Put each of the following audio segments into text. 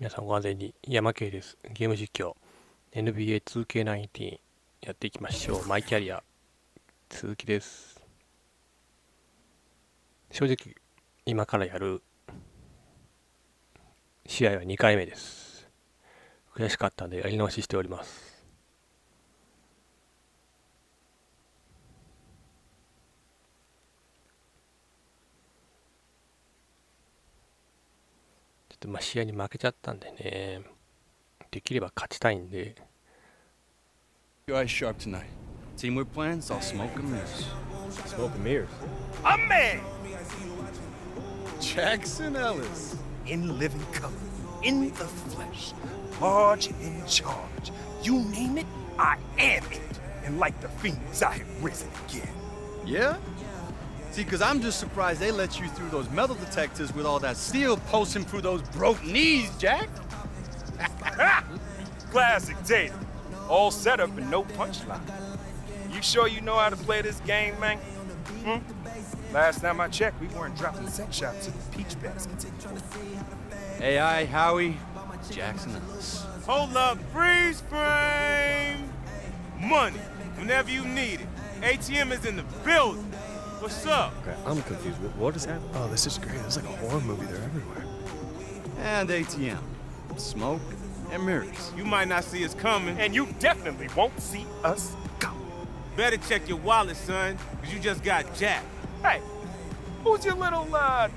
皆さんご安全に。やまけいです。ゲーム実況 NBA2K19 やっていきましょう。マイキャリア続きです。正直今からやる試合は2回目です。悔しかったんでやり直ししております。まあ試合に負けちゃったんでね、できれば勝ちたいんで。Your eyes sharp tonight. Team we're playing, it's all smoke and mirrors. Smoke and mirrors. A man! Jackson Ellis. In living color, in the flesh, large in charge. You name it, I am it. And like the phoenix, I have risen again. Yeah? See, because I'm just surprised they let you through those metal detectors with all that steel pulsing through those broke knees, Jack. Classic Tatum. All set up and no punchline. You sure you know how to play this game, man? Last time I checked, we weren't dropping sex shots in the peach baskets anymore. AI, Howie, Jackson Ellis. Hold up, freeze frame! Money, whenever you need it. ATM is in the building. What's up? Okay, I'm confused. What is happening? Oh, this is great. It's like a horror movie. They're everywhere. And ATM. Smoke and mirrors. You might not see us coming, and you definitely won't see us coming. Better check your wallet, son, because you just got jacked. Hey, who's your little,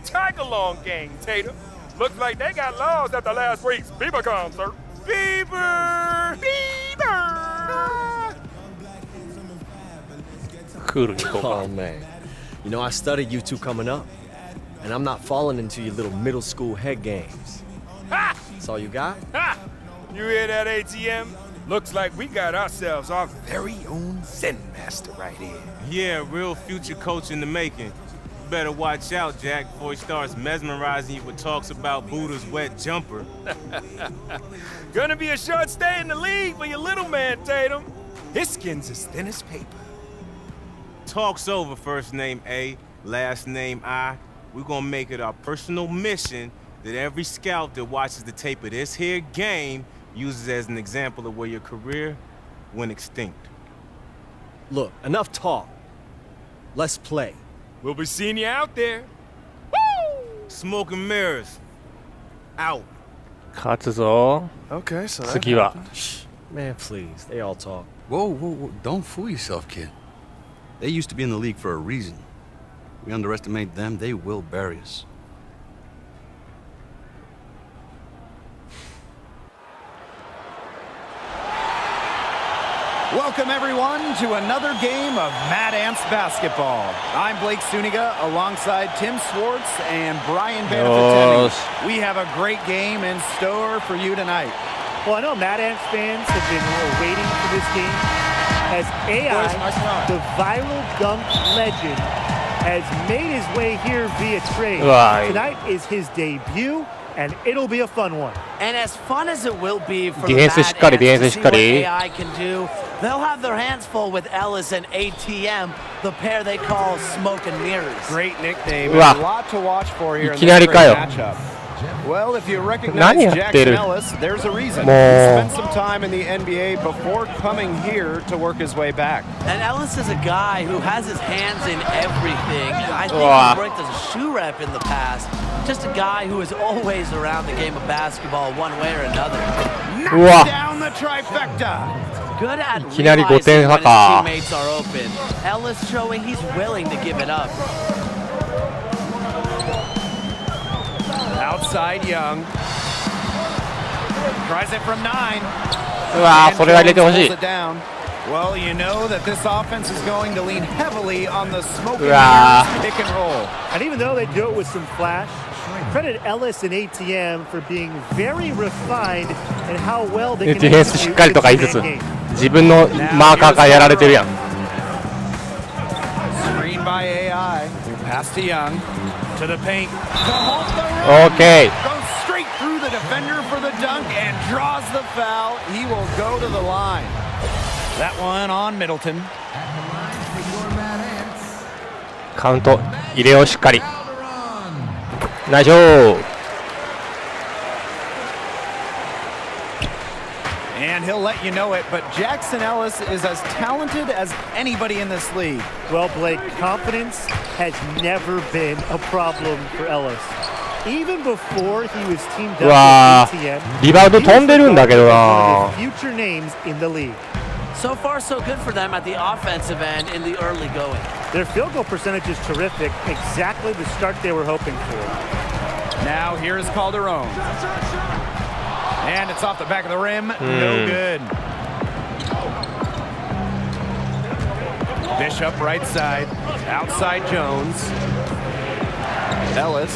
tag-along gang, Tater? Looks like they got lost at the last week's Bieber concert. Bieber! Bieber! クールに行こうか。 Oh man, you know I studied you two coming up, and I'm not falling into your little middle school head games. Ha! That's all you got? Ha! You hear that, ATM? Looks like we got ourselves our very own Zen master right here. Yeah, real future coach in the making. You better watch out, Jack, before he starts mesmerizing you with talks about Buddha's wet jumper. Gonna be a short stay in the league for your little man, Tatum. His skin's as thin as paper. Talk's over, first name A, last name I. We're gonna make it our personal mission that every scout that watches the tape of this here game uses as an example of where your career went extinct. Look, enough talk. Let's play. We'll be seeing you out there. Woo! Smoke and mirrors. Out. 勝つぞ。 Okay, so that 次は Shh, man, please. They all talk. Whoa, whoa, whoa. Don't fool yourself, kid. They used to be in the league for a reason. We underestimate them, they will bury us. Welcome, everyone, to another game of Mad Ants basketball. I'm Blake Suniga alongside Tim Swartz and Brian Banafitemi. We have a great game in store for you tonight. Well, I know Mad Ants fans have been waiting for this game as AI, the viral dunk legend, has made his way here via trade. Right. Tonight is his debut, and it'll be a fun one. And as fun as it will be for the ディフェンスしっかり、 Mad Ants to see what ディフェンスしっかり。 AI can do, they'll have their hands full with Ellis and ATM, the pair they call Smoke and Mirrors. Great nickname. Wow. A lot to watch for here in いきな this り great かよ。 matchup. Well, if you recognize 何やってる。 Jackson Ellis, there's a reason. He もう spent some time in the NBA before coming here to work his way back. And Ellis is a guy who has his hands in everything. I think Wow. he worked as a shoe rep in the past. Just a guy who is always around the game of basketball one way or another. うわ Down the trifecta. Good at いきなり5 realizing 点 when 差 his か。 teammates are open. Ellis showing he's willing to give it up. Outside Young. Tries it from 9. うわー、それは入れてほしい。 Pulls it down. Well, you know that this offense is going to lean heavily on the smoke and Wow. mirrors pick and roll. And even though they do it with some flash, credit Ellis and ATM for being very refined and how well they デ can ィフェンスしっかりとか言いつつ execute game. 自分のマーカーがやられてるやん。 Screen by AI. Pass to Young. To the paint. OK。 Goes straight through the defender for the dunk and draws the foul. He will go to the line. That one on Middleton. カウント入れようしっかり。ナイスショー。he'll let you know it, but Jackson Ellis is as talented as anybody in this league. Well, Blake, confidence has never been a problem for Ellis. Even before he was teamed up with わ ATM, ー、リバウンド飛んでるんだけどな。 future names in the league. So far, so good for them at the offensive end in the early going. Their field goal percentage is terrific, exactly the start they were hoping for. Now here's Calderon. And it's off the back of the rim. No good. Bishop right side. Outside Jones. Ellis.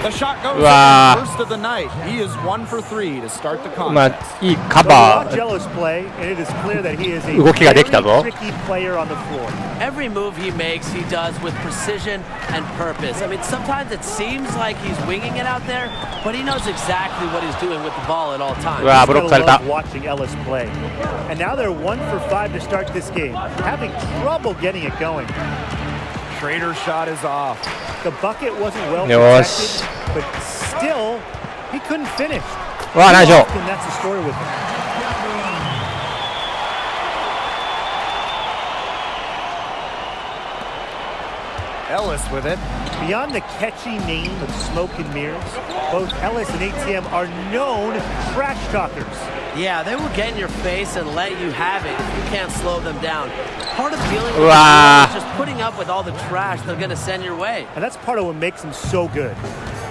The shot goes in, first of the night. He is 1 for 3 to start the ま contest. あいいカバ Watch ー Ellis play, and it is clear that he is a 動きができたぞ。 very tricky player on the floor. Every move he makes, he does with precision and purpose. I mean, sometimes it seems like he's winging it out there, but he knows exactly what he's doing with the ball at all times. うわー、ブロックされた。 Love watching Ellis play. And now they're 1 for 5 to start this game, having trouble getting it going. Schrader's shot is off. The bucket wasn't well よし。 protected, but still, he couldn't finish. わあ、ナイスショット。 And that's the story with him. Ellis with it. Beyond the catchy name of Smoke and Mirrors, both Ellis and ATM are known trash talkers. Yeah, they will get in your face and let you have it if you can't slow them down. Part of dealing with Wow. is just putting up with all the trash they're going to send your way. And that's part of what makes him so good.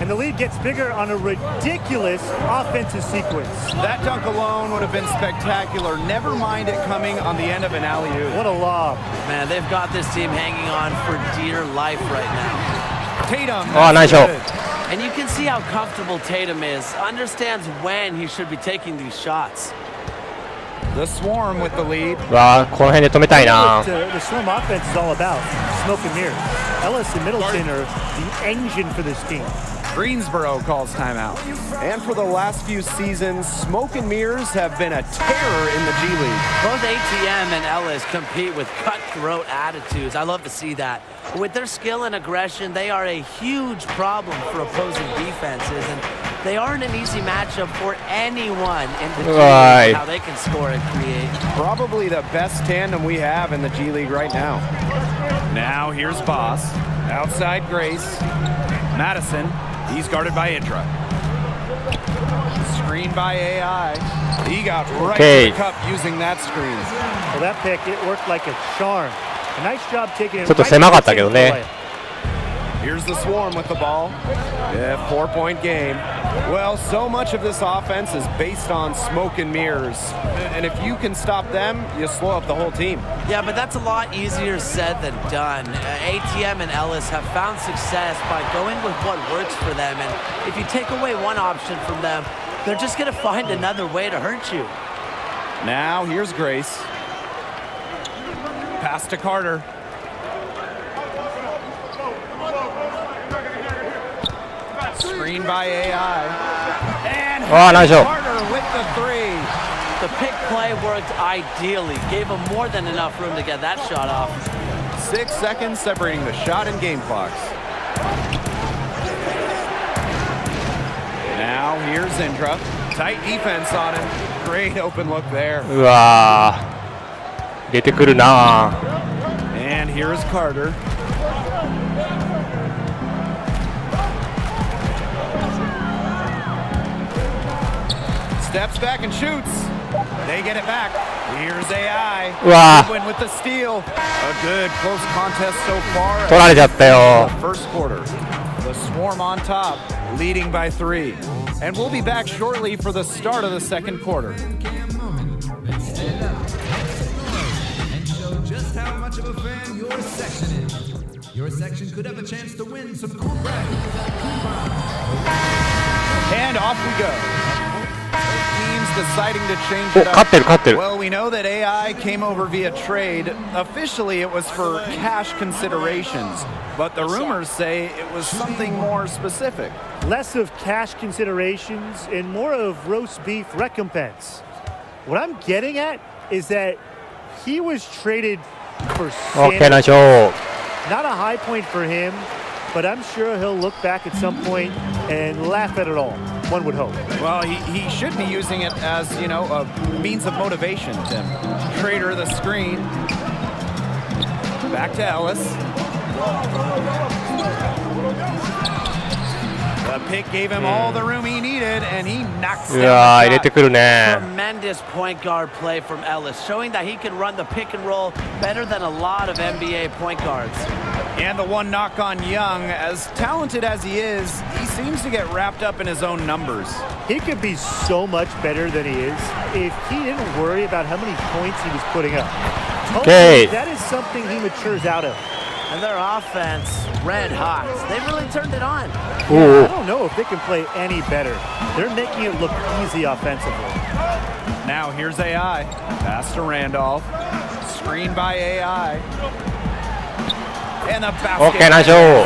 And the lead gets bigger on a ridiculous offensive sequence. That dunk alone would have been spectacular. Never mind it coming on the end of an alley-oop. What a lob. Man, they've got this team hanging on for dear life right now. Tatum. Oh, nice shot. And you can see how comfortable Tatum is. Understands when he should be taking these shots. The Swarm with the lead. わあ、この辺で止めたいな。 The Slim offense is all about smoke and mirrors. Ellis and Middleton are the engine for this team. Greensboro calls timeout. And for the last few seasons, Smoke and Mirrors have been a terror in the G League. Both ATM and Ellis compete with cutthroat attitudes. I love to see that. With their skill and aggression, they are a huge problem for opposing defenses, and they aren't an easy matchup for anyone in the G League. How they can score and create. Probably the best tandem we have in the G League right now. Now here's Boss. Outside Grace. Madison. He's guarded by Intra. Screen by AI. He got right to the cup using that screen. Well, that pick, it worked like a charm. A nice job taking it ちょっと狭かったけどね。 Here's the Swarm with the ball. Yeah, 4-point game. Well, so much of this offense is based on smoke and mirrors. And if you can stop them, you slow up the whole team. Yeah, but that's a lot easier said than done. ATM and Ellis have found success by going with what works for them. And if you take away one option from them, they're just going to find another way to hurt you. Now, here's Grace. Pass to Carter. Screen by AI. And nice shot. Carter with the three. The pick play worked ideally. Gave him more than enough room to get that shot off. 6 seconds separating the shot and game clocks. Now here's Indra. Tight defense on him. Great open look there. うわー、出てくるな。 And here's Carter. Steps back and shoots. They get it back. Here's AI. Win with the steal. A good close contest so far. 取られちゃったよ。 First quarter. The Swarm on top, leading by 3. And we'll be back shortly for the start of the second quarter. And show just how much of a fan your section is. Your section could have a chance to win some cool prizes. And off we go. Teams deciding to change it up. 勝ってる勝ってる。 Well, we know that AI came over via trade. Officially, it was for cash considerations. But the rumors say it was something more specific. Less of cash considerations and more of roast beef recompense. What I'm getting at is that he was traded for Okay, sanity. nice shot. Not a high point for him, but I'm sure he'll look back at some point and laugh at it all. One would hope. Well, he should be using it as, you know, a means of motivation, Tim. Schrader the screen. Back to Ellis. The pick gave him all the room he needed, and he knocks down the shot. 入れてくるね。 Tremendous point guard play from Ellis, showing that he can run the pick and roll better than a lot of NBA point guards. And the one knock on Young, as talented as he is, he seems to get wrapped up in his own numbers. He could be so much better than he is if he didn't worry about how many points he was putting up. Okay. Hopefully, that is something he matures out of. And their offense, red hot. They really turned it on. Yeah, I don't know if they can play any better. They're making it look easy offensively. Now here's AI. Pass to Randolph. Screen by AI. And the basket. Okay, nice job.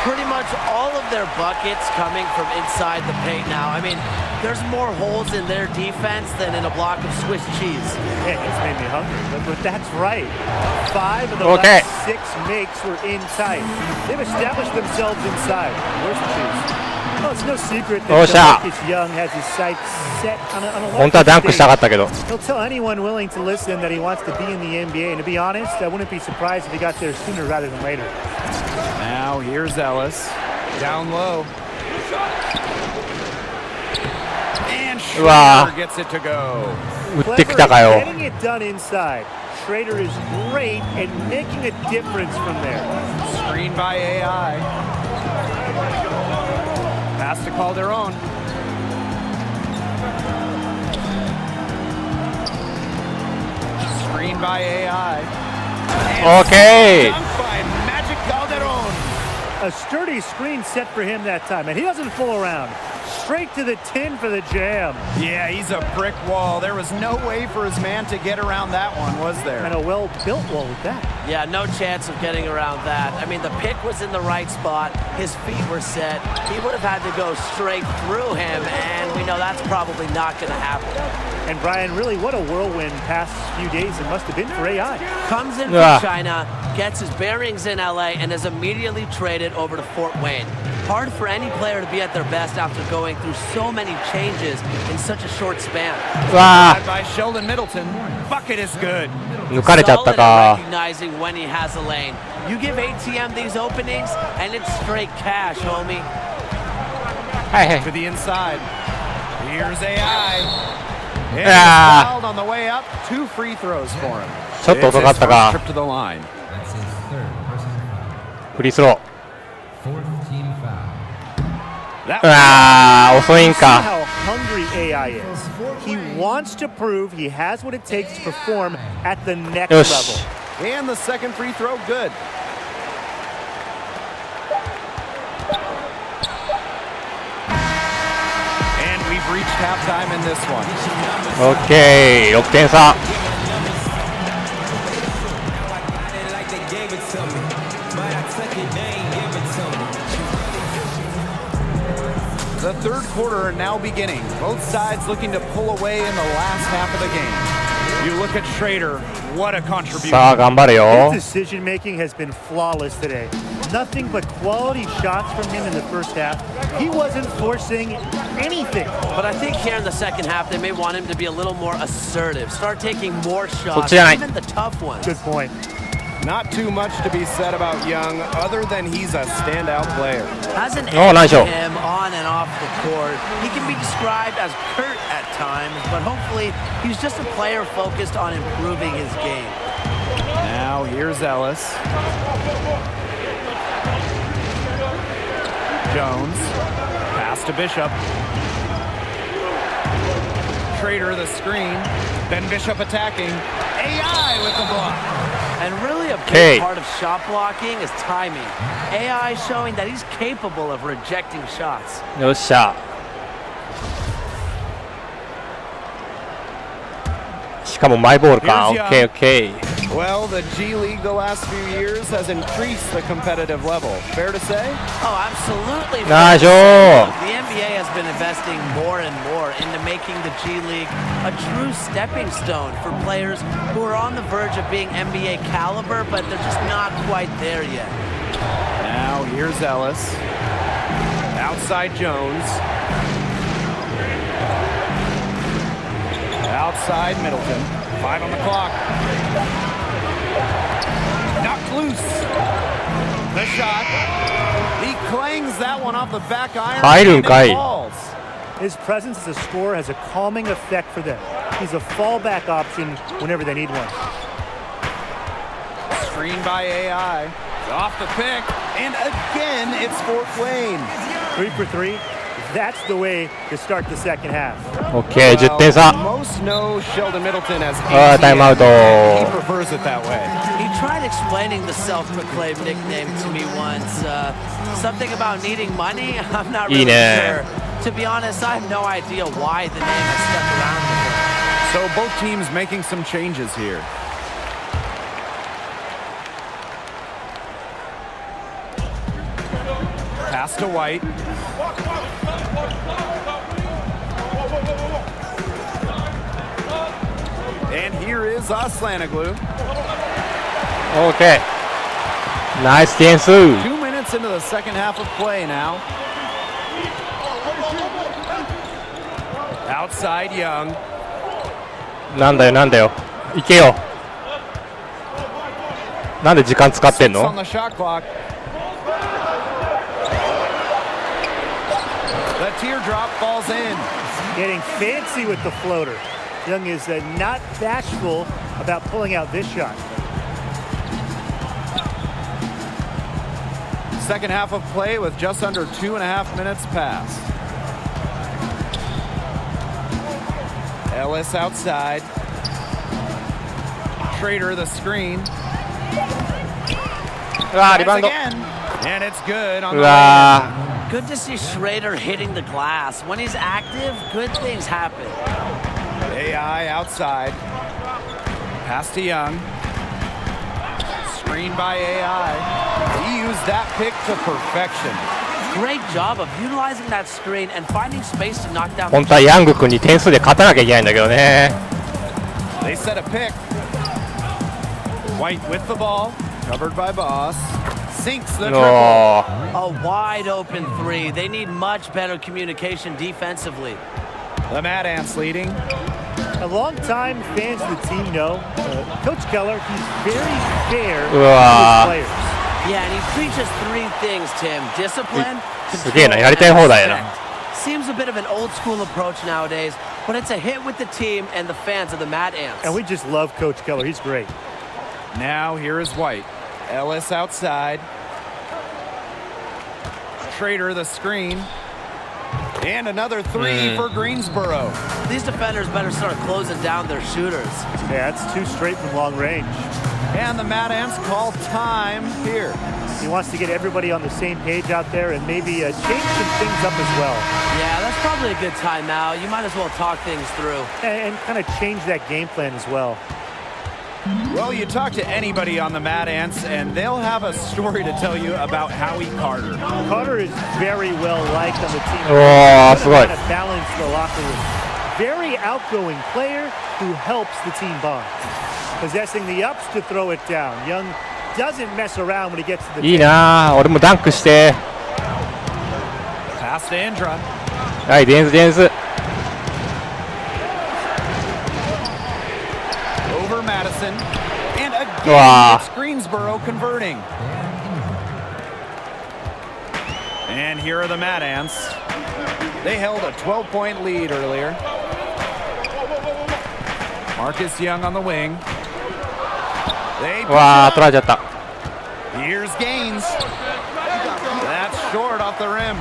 Pretty much all of their buckets coming from inside the paint now. I mean, there's more holes in their defense than in a block of Swiss cheese. Yeah, it's made me hungry, but that's right. 5 of the last 6 makes were inside. They've established themselves inside. Where's the shoes? Well, it's no secret that Marcus Young has his sights set on a larger stage. He'll tell anyone willing to listen that he wants to be in the NBA, and to be honest, I wouldn't be surprised if he got there sooner rather than later. Now here's Ellis. Down low. And Schrader gets it to go. Getting it done inside. Schrader is great at making a difference from there. Screen by AI. Pass to Calderon. Screen by AI. And okay. By Magic Calderon. A sturdy screen set for him that time, and he doesn't fool around. Straight to the tin for the jam. Yeah, he's a brick wall. There was no way for his man to get around that one, was there? And a well-built wall with that. Yeah, no chance of getting around that. I mean, the pick was in the right spot. His feet were set. He would have had to go straight through him, and we know that's probably not going to happen. And Brian, really, what a whirlwind past few days it must have been for AI. Comes in from China, gets his bearings in LA, and is immediately traded over to Fort Wayne. Hard for any player to be at their best after going through so many changes in such a short span. By Sheldon Middleton. Bucket is good. Solid at recognizing when he has a lane. You give ATM these openings, and it's straight cash, homie. To the inside. Here's AI. And fouled on the way up. 2 free throws for him. ちょっと遅かったか。 Trip to the line. That's his third personal foul. フリースロー。 Fourth team foul. 遅いんか。 How hungry AI is. He wants to prove he has what it takes to perform at the next level. And the second free throw, good. And we've reached halftime in this one. Okay, 6点差。 The third quarter now beginning. Both sides looking to pull away in the last half of the game. You look at Schrader, what a contribution. さあ頑張れよ。 His decision making has been flawless today. Nothing but quality shots from him in the first half. He wasn't forcing anything. But I think here in the second half, they may want him to be a little more assertive. Start taking more shots, even the tough ones. Good point. Not too much to be said about Young, other than he's a standout player. Has an edge to him on and off the court. He can be described as curt at times, but hopefully he's just a player focused on improving his game. Now here's Ellis. Jones. Pass to Bishop. Schrader the screen. Then Bishop attacking. AI with the block. And really a big part of shot blocking is timing. AI showing that he's capable of rejecting shots. よっしゃ。しかもマイボールか。Okay, okay. Well, the G League the last few years has increased the competitive level. Fair to say? Oh, absolutely. Nice job. The NBA has been investing more and more into making the G League a true stepping stone for players who are on the verge of being NBA caliber, but they're just not quite there yet. Now here's Ellis. Outside Jones. Outside Middleton. 5 on the clock. Knocked loose. The shot. He clangs that one off the back iron. And it falls. His presence as a scorer has a calming effect for them. He's a fallback option whenever they need one. Screen by AI. Off the pick. And again, it's Fort Wayne. 3 for 3. That's the way to start the second half. OK、10点差。Most know Sheldon Middleton as タイムアウト。 He prefers it that way. He tried explaining the self-proclaimed nickname to me once. Something about needing money? I'm not really sure. To be honest, I have no idea why the name has stuck around with him. So both teams making some changes here. Pass to White. And here is Aslanoglu. OK。ナイス点数。 2 minutes into the second half of play now. Outside Young. なんだよなんだよ。行けよ。なんで時間使ってん On の the shot clock. The teardrop falls in. Getting fancy with the floater. Young is not bashful about pulling out this shot. Second half of play with just under 2.5 minutes passed. Ellis outside. Schrader the screen. うわーリバウンド。 And it's good on う the わ Good to see Schrader hitting the glass. When he's active, good things happen. AI outside. Pass to Young. Screen by AI. He used that pick to perfection. Great job of utilizing that screen and finding space to knock down. 本当はヤング君に点数で勝たなきゃいけないんだけどね。 They set a pick. White with the ball. Covered by Boss. Sinks the triple. お A wide open three. They need much better communication defensively. The Mad Ants leading. A long-time fans of the team know Coach Keller, he's very fair to Wow. his players. Yeah, and he preaches 3 things, Tim. Discipline, すげえな、 control, やりたい and 放題やな。 respect. Seems a bit of an old school approach nowadays, but it's a hit with the team and the fans of the Mad Ants. And we just love Coach Keller. He's great. Now here is White. Ellis outside. Schrader the screen. And another 3 for Greensboro. These defenders better start closing down their shooters. Yeah, that's 2 straight from long range. And the Mad Ants call time here. He wants to get everybody on the same page out there and maybe change some things up as well. Yeah, that's probably a good timeout. You might as well talk things through. And kind of change that game plan as well. Well, you talk to anybody on the Mad Ants, and they'll have a story to tell you about Howie Carter. Carter is very well liked on the team. おーすごい。 Kind of balance the locker room. Very outgoing player who helps the team bond. Possessing the ups to throw it down. Young doesn't mess around when he gets to the いいなあ、俺もダンクして。 Pass to Andra. はい、デンズデンズ。 Over Madison. And again, Wow. it's Greensboro converting. And here are the Mad Ants. They held a 12-point lead earlier. Marcus Young on the wing. They わあ、取られちゃった。 Here's Gaines. That's short off the rim.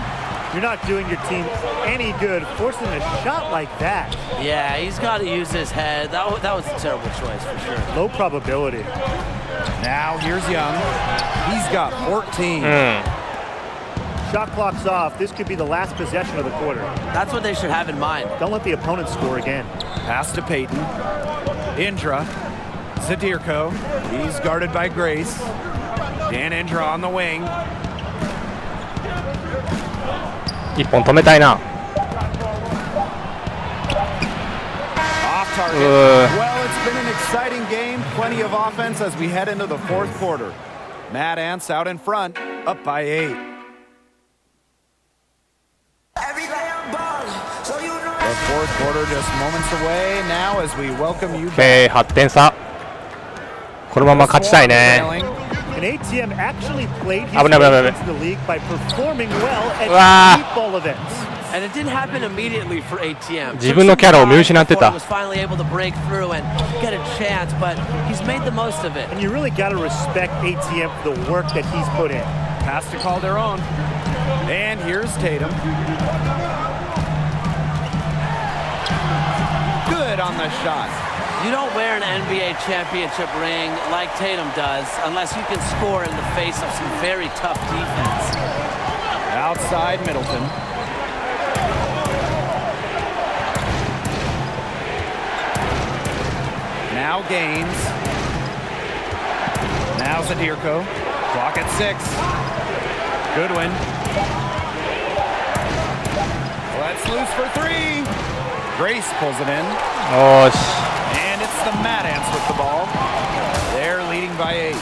You're not doing your team any good forcing a shot like that. Yeah, he's got to use his head. That was a terrible choice for sure. Low probability. Now here's Young. He's got 14. Shot clock's off. This could be the last possession of the quarter. That's what they should have in mind. Don't let the opponent score again. Pass to Peyton. Indra. Zadirko. He's guarded by Grace. Dan Indra on the wing. 一本止めたいな。 Off target. Well, it's been an exciting game. Plenty of offense as we head into the fourth quarter. Mad Ants out in front. Up by 8. The fourth quarter just moments away now as we welcome you back. 8点差。このまま勝ちたいね。 And ATM actually played his 危ない危ない危ない。 way into the league by performing well at うわ football events. And it didn't happen immediately for ATM. 自分のキャラを見失ってた。 He was finally able to break through and get a chance, but he's made the most of it. And you really got to respect ATM for the work that he's put in. Pass to Calderon. And here's Tatum. Good on the shot. You don't wear an NBA championship ring like Tatum does unless you can score in the face of some very tough defense. Outside Middleton. Now Gaines. Now Zadirko. Clock at 6. Goodwin. Let's loose for 3. Grace pulls it in. よし。 And it's the Mad Ants with the ball. They're leading by 8.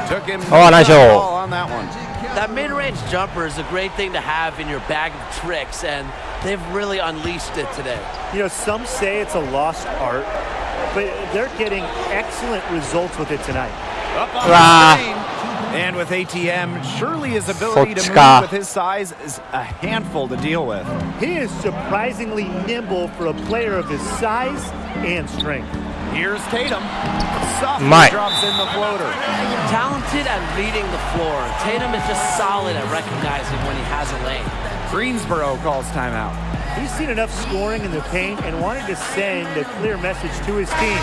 Took him nice shot. ball on that one. That mid-range jumper is a great thing to have in your bag of tricks, and they've really unleashed it today. You know, some say it's a lost art, but they're getting excellent results with it tonight. Up on the screen. And with ATM, surely his ability to move with his size is a handful to deal with. He is surprisingly nimble for a player of his size and strength. Here's Tatum. Softly Mike. drops in the floater. Talented at reading the floor. Tatum is just solid at recognizing when he has a lane. Greensboro calls timeout. He's seen enough scoring in the paint and wanted to send a clear message to his team.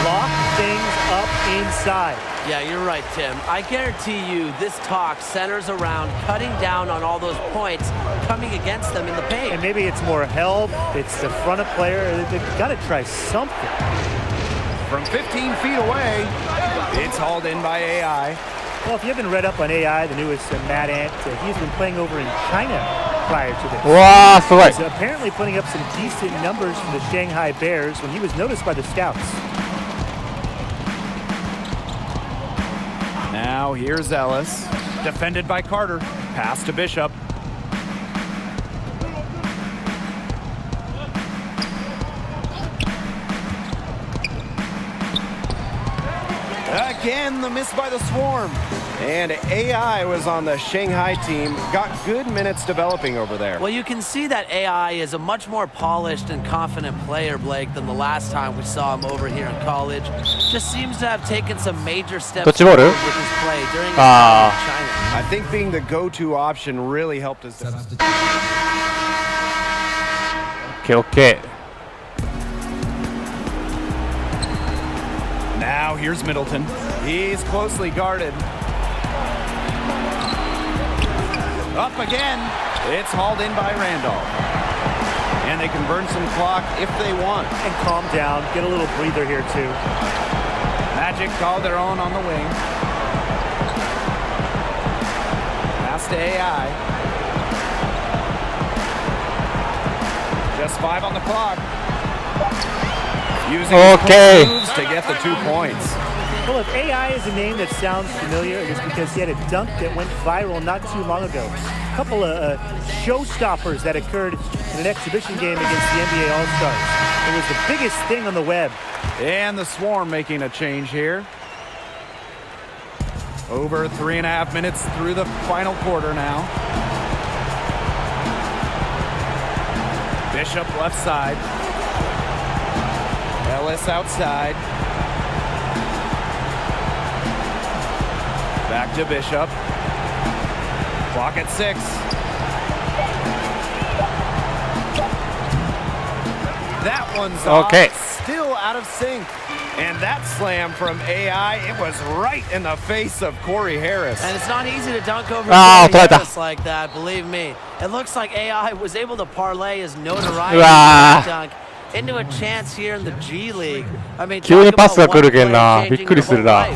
Lock things up inside. Yeah, you're right, Tim. I guarantee you this talk centers around cutting down on all those points coming against them in the paint. And maybe it's more help, it's the front of player. They've got to try something. From 15 feet away, it's hauled in by AI. Well, if you haven't read up on AI, the newest Mad Ant, he's been playing over in China prior to this. うわー、すごい。 He's apparently putting up some decent numbers for the Shanghai Bears when he was noticed by the scouts. Now here's Ellis. Defended by Carter. Pass to Bishop. Again, the miss by the Swarm. And AI was on the Shanghai team. Got good minutes developing over there. Well, you can see that AI is a much more polished and confident player, Blake, than the last time we saw him over here in college. Just seems to have taken some major steps forward with his play during his time in China. I think being the go-to option really helped us. OK。 Now here's Middleton. He's closely guarded. Up again. It's hauled in by Randolph. And they can burn some clock if they want. And calm down. Get a little breather here, too. Magic called their own on the wing. Pass to AI. Just 5 on the clock. Using moves to get the 2 points. Well, if AI is a name that sounds familiar, it's because he had a dunk that went viral not too long ago. A couple of showstoppers that occurred in an exhibition game against the NBA All-Stars. It was the biggest thing on the web. And the Swarm making a change here. Over 3.5 minutes through the final quarter now. Bishop left side. Ellis outside. Back to Bishop. Clock at 6. That one's off. Still out of sync. And that slam from AI, it was right in the face of Corey Harris. And it's not easy to dunk over Corey Harris like that, believe me. It looks like AI was able to parlay his notoriety dunk into a chance here in the G League. I mean, 急にパスが来るけんな。びっくりするな。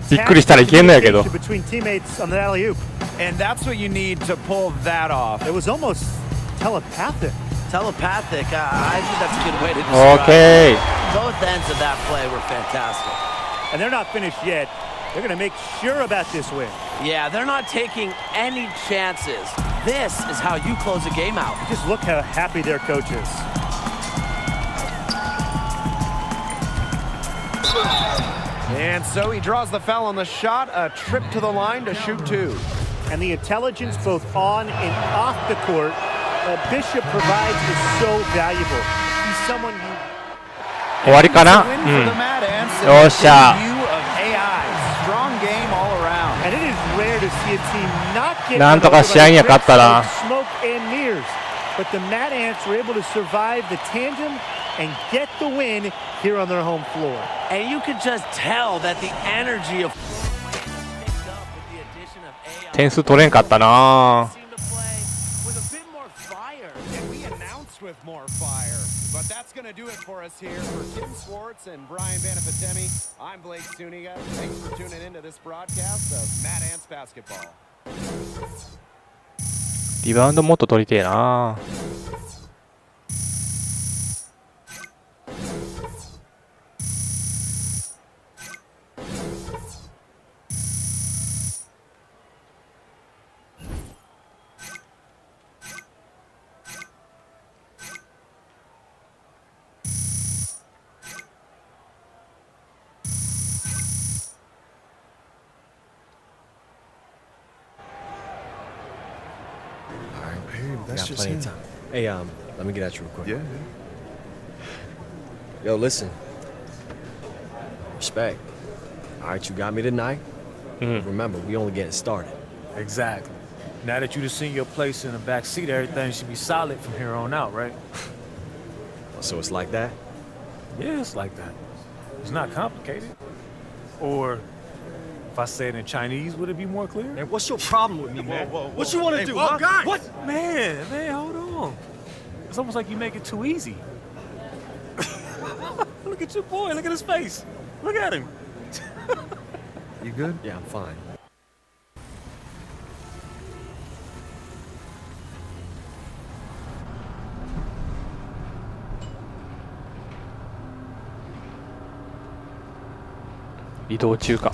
びっくりしたらいけんのやけど。 between teammates on the alley-oop. And that's what you need to pull that off. It was almost telepathic. Telepathic, I think that's a good way to describe it. Both ends of that play were fantastic. And they're not finished yet. They're going to make sure about this win. Yeah, they're not taking any chances. This is how you close a game out. Just look how happy their coach is. And so he draws the foul on the shot, a trip to the line to shoot two. And the intelligence both on and off the court Bishop provides is so valuable. He's someone you... 終わりかな。うん。よっしゃ。なんとか試合には勝ったな。But the Mad Ants were able to survive the tandem and get the win here on their home floor. And you could just tell that the energy of 点数取れんかったな。with more fire. But that's going to do it for us here. For Tim Swartz and Brian Banafitemi, I'm Blake Suniga. Thanks for tuning into this broadcast of Mad Ants Basketball. リバウンドもっと取りてえな。That's just plenty of time. Hey, let me get at you real quick. Yeah. Yo, listen. Respect. All right, you got me tonight. Remember, we only getting started. Exactly. Now that you just seen your place in the back seat, everything should be solid from here on out, right? So it's like that? Yeah, it's like that. It's not complicated. Or if I say it in Chinese, would it be more clear? Man, what's your problem with me, man? What you want to do, whoa, huh? Guys. What? Man, hold on. It's almost like you make it too easy. Look at your boy. Look at his face. Look at him. You good? Yeah, I'm fine.移動中か。